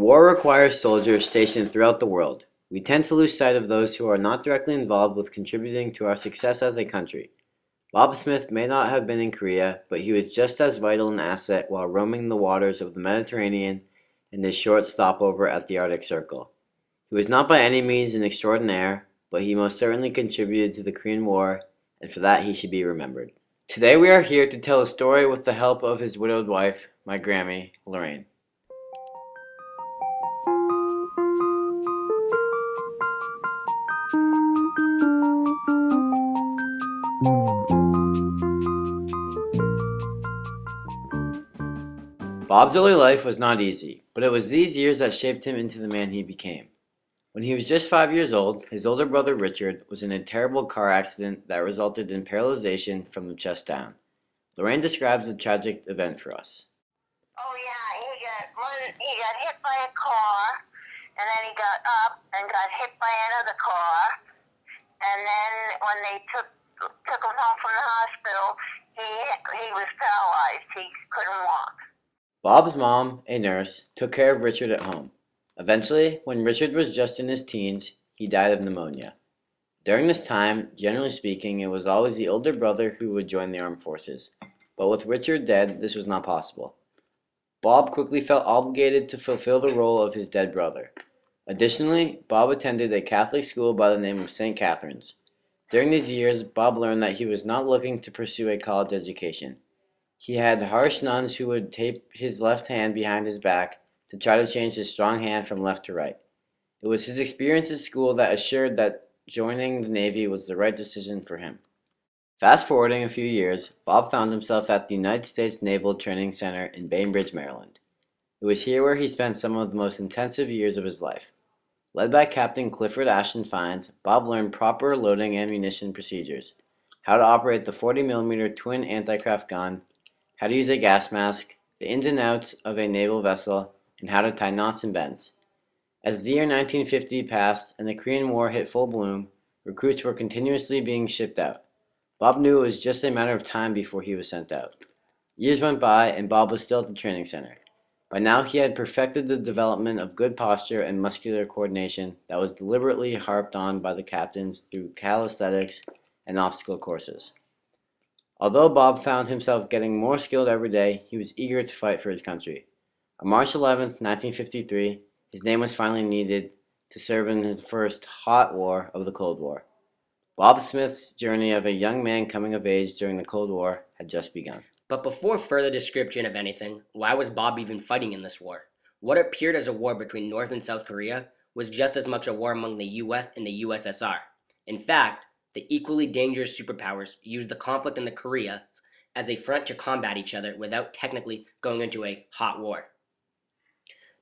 war requires soldiers stationed throughout the world. We tend to lose sight of those who are not directly involved with contributing to our success as a country. Bob Smith may not have been in Korea, but he was just as vital an asset while roaming the waters of the Mediterranean and his short stopover at the Arctic Circle. He was not by any means an extraordinaire, but he most certainly contributed to the Korean War, and for that he should be remembered. Today we are here to tell a story with the help of his widowed wife, my Grammy, Lorraine. Bob's early life was not easy, but it was these years that shaped him into the man he became. When he was just 5 years old, his older brother Richard was in a terrible car accident that resulted in paralyzation from the chest down. Lorraine describes the tragic event for us. Oh yeah, he got hit by a car, and then he got up and got hit by another car, and then when they took him home from the hospital, he was paralyzed. He couldn't walk. Bob's mom, a nurse, took care of Richard at home. Eventually, when Richard was just in his teens, he died of pneumonia. During this time, generally speaking, it was always the older brother who would join the armed forces. But with Richard dead, this was not possible. Bob quickly felt obligated to fulfill the role of his dead brother. Additionally, Bob attended a Catholic school by the name of St. Catherine's. During these years, Bob learned that he was not looking to pursue a college education. He had harsh nuns who would tape his left hand behind his back to try to change his strong hand from left to right. It was his experience at school that assured that joining the Navy was the right decision for him. Fast forwarding a few years, Bob found himself at the United States Naval Training Center in Bainbridge, Maryland. It was here where he spent some of the most intensive years of his life. Led by Captain Clifford Ashton Fines, Bob learned proper loading ammunition procedures, how to operate the 40mm twin anti-craft gun, how to use a gas mask, the ins and outs of a naval vessel, and how to tie knots and bends. As the year 1950 passed and the Korean War hit full bloom, recruits were continuously being shipped out. Bob knew it was just a matter of time before he was sent out. Years went by and Bob was still at the training center. By now he had perfected the development of good posture and muscular coordination that was deliberately harped on by the captains through calisthenics and obstacle courses. Although Bob found himself getting more skilled every day, he was eager to fight for his country. On March 11, 1953, his name was finally needed to serve in his first hot war of the Cold War. Bob Smith's journey of a young man coming of age during the Cold War had just begun. But before further description of anything, why was Bob even fighting in this war? What appeared as a war between North and South Korea was just as much a war among the US and the USSR. In fact, the equally dangerous superpowers used the conflict in the Koreas as a front to combat each other without technically going into a hot war.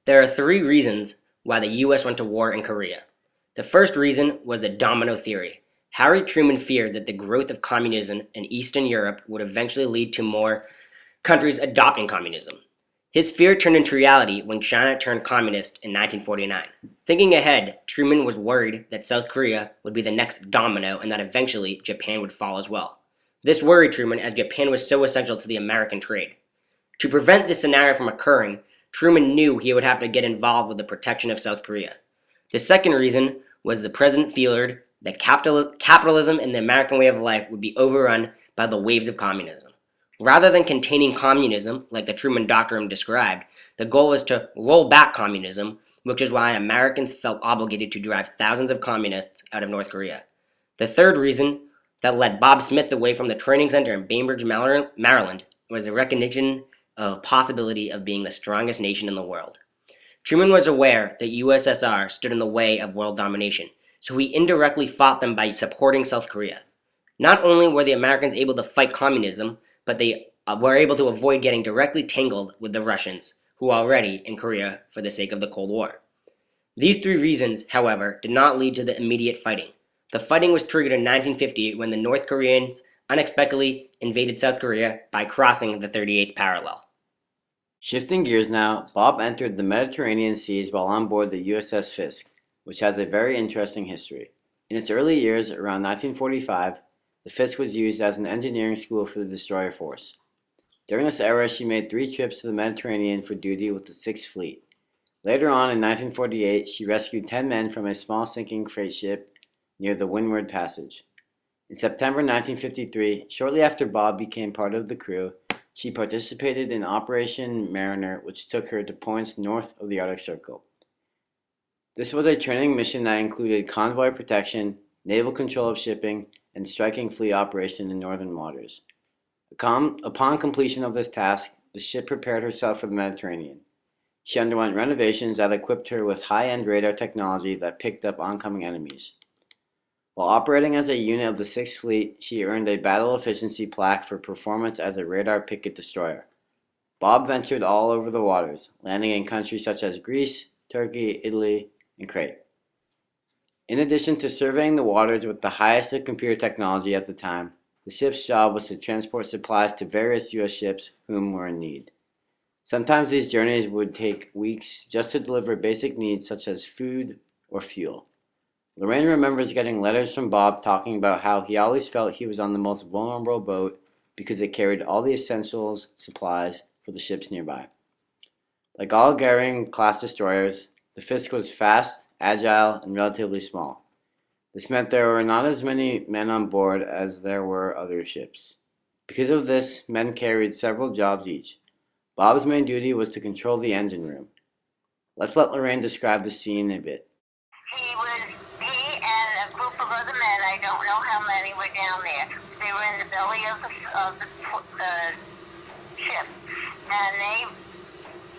There are three reasons why the US went to war in Korea. The first reason was the domino theory. Harry Truman feared that the growth of communism in Eastern Europe would eventually lead to more countries adopting communism. His fear turned into reality when China turned communist in 1949. Thinking ahead, Truman was worried that South Korea would be the next domino and that eventually Japan would fall as well. This worried Truman as Japan was so essential to the American trade. To prevent this scenario from occurring, Truman knew he would have to get involved with the protection of South Korea. The second reason was the president feared that capitalism and the American way of life would be overrun by the waves of communism. Rather than containing communism, like the Truman Doctrine described, the goal was to roll back communism, which is why Americans felt obligated to drive thousands of communists out of North Korea. The third reason that led Bob Smith away from the training center in Bainbridge, Maryland, was the recognition of possibility of being the strongest nation in the world. Truman was aware that USSR stood in the way of world domination, so he indirectly fought them by supporting South Korea. Not only were the Americans able to fight communism, but they were able to avoid getting directly tangled with the Russians, who were already in Korea for the sake of the Cold War. These three reasons, however, did not lead to the immediate fighting. The fighting was triggered in 1950 when the North Koreans unexpectedly invaded South Korea by crossing the 38th parallel. Shifting gears now, Bob entered the Mediterranean seas while on board the USS Fiske, which has a very interesting history. In its early years, around 1945, the Fiske was used as an engineering school for the destroyer force. During this era, she made 3 trips to the Mediterranean for duty with the Sixth Fleet. Later on in 1948, she rescued 10 men from a small sinking freight ship near the Windward Passage. In September 1953, shortly after Bob became part of the crew, she participated in Operation Mariner, which took her to points north of the Arctic Circle. This was a training mission that included convoy protection, naval control of shipping, and striking fleet operation in northern waters. Upon completion of this task, the ship prepared herself for the Mediterranean. She underwent renovations that equipped her with high-end radar technology that picked up oncoming enemies. While operating as a unit of the Sixth Fleet, she earned a Battle Efficiency plaque for performance as a radar picket destroyer. Bob ventured all over the waters, landing in countries such as Greece, Turkey, Italy, and Crete. In addition to surveying the waters with the highest of computer technology at the time, the ship's job was to transport supplies to various U.S. ships whom were in need. Sometimes these journeys would take weeks just to deliver basic needs such as food or fuel. Lorraine remembers getting letters from Bob talking about how he always felt he was on the most vulnerable boat because it carried all the essentials supplies for the ships nearby. Like all Goering-class destroyers, the Fiske was fast, agile, and relatively small. This meant there were not as many men on board as there were other ships. Because of this, men carried several jobs each. Bob's main duty was to control the engine room. Let's let Lorraine describe the scene a bit. He and a group of other men, I don't know how many, were down there. They were in the belly of the ship, and they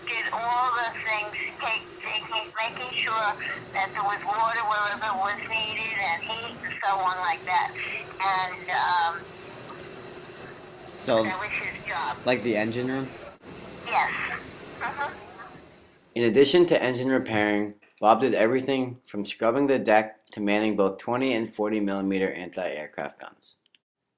did all the things, making sure that there was water wherever it was needed, and heat, and so on like that. And So, that was his job. like the engine room? Yes. Uh-huh. In addition to engine repairing, Bob did everything from scrubbing the deck to manning both 20 and 40 millimeter anti-aircraft guns.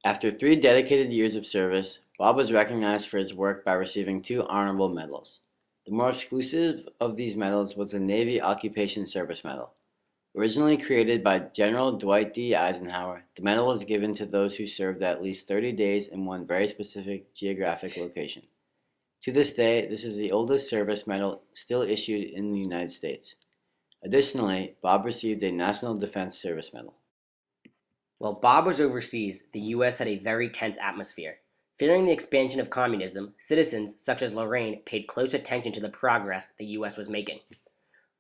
After 3 dedicated years of service, Bob was recognized for his work by receiving 2 honorable medals. The more exclusive of these medals was the Navy Occupation Service Medal. Originally created by General Dwight D. Eisenhower, the medal was given to those who served at least 30 days in one very specific geographic location. To this day, this is the oldest service medal still issued in the United States. Additionally, Bob received a National Defense Service Medal. While Bob was overseas, the U.S. had a very tense atmosphere. Fearing the expansion of communism, citizens such as Lorraine paid close attention to the progress the U.S. was making.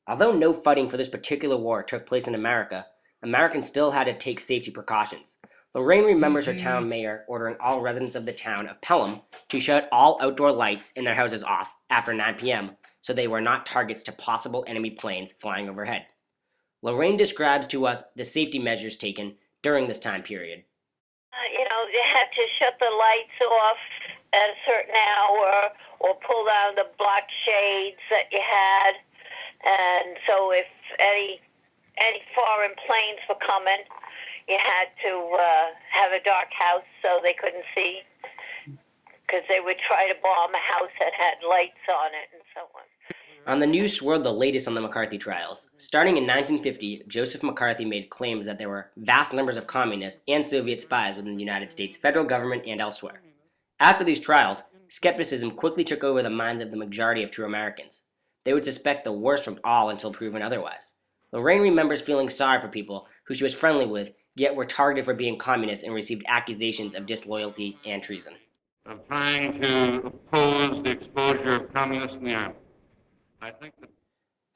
Although no fighting for this particular war took place in America, Americans still had to take safety precautions. Lorraine remembers her town mayor ordering all residents of the town of Pelham to shut all outdoor lights in their houses off after 9 p.m. so they were not targets to possible enemy planes flying overhead. Lorraine describes to us the safety measures taken during this time period. They had to shut the lights off at a certain hour or pull down the black shades that you had. And so if any foreign planes were coming, you had to have a dark house so they couldn't see, because they would try to bomb a house that had lights on it and so on. On the news swirled the latest on the McCarthy trials. Starting in 1950, Joseph McCarthy made claims that there were vast numbers of communists and Soviet spies within the United States federal government and elsewhere. After these trials, skepticism quickly took over the minds of the majority of true Americans. They would suspect the worst from all until proven otherwise. Lorraine remembers feeling sorry for people who she was friendly with, yet were targeted for being communists and received accusations of disloyalty and treason. Of trying to oppose the exposure of communists in the army. I think that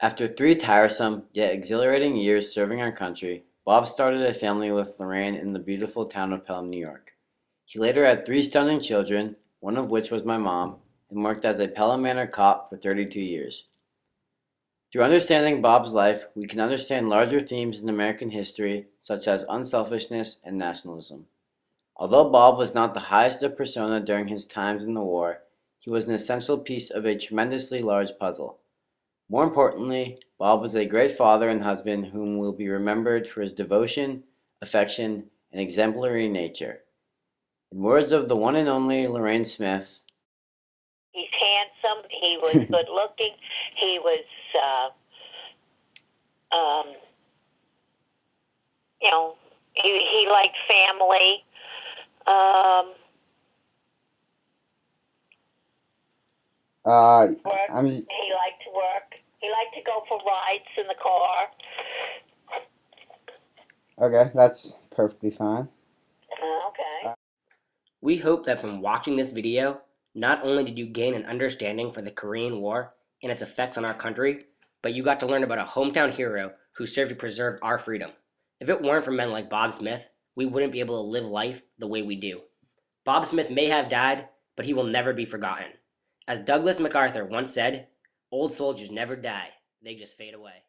After 3 tiresome yet exhilarating years serving our country, Bob started a family with Lorraine in the beautiful town of Pelham, New York. He later had 3 stunning children, one of which was my mom, and worked as a Pelham Manor cop for 32 years. Through understanding Bob's life, we can understand larger themes in American history, such as unselfishness and nationalism. Although Bob was not the highest of persona during his times in the war, he was an essential piece of a tremendously large puzzle. More importantly, Bob was a great father and husband whom will be remembered for his devotion, affection, and exemplary nature. In words of the one and only Lorraine Smith, He's handsome. He was good looking. He was, he liked family. Uh, Work. I'm He liked to work. He We like to go for rides in the car. Okay, that's perfectly fine. Okay. We hope that from watching this video, not only did you gain an understanding for the Korean War and its effects on our country, but you got to learn about a hometown hero who served to preserve our freedom. If it weren't for men like Bob Smith, we wouldn't be able to live life the way we do. Bob Smith may have died, but he will never be forgotten. As Douglas MacArthur once said, old soldiers never die, they just fade away.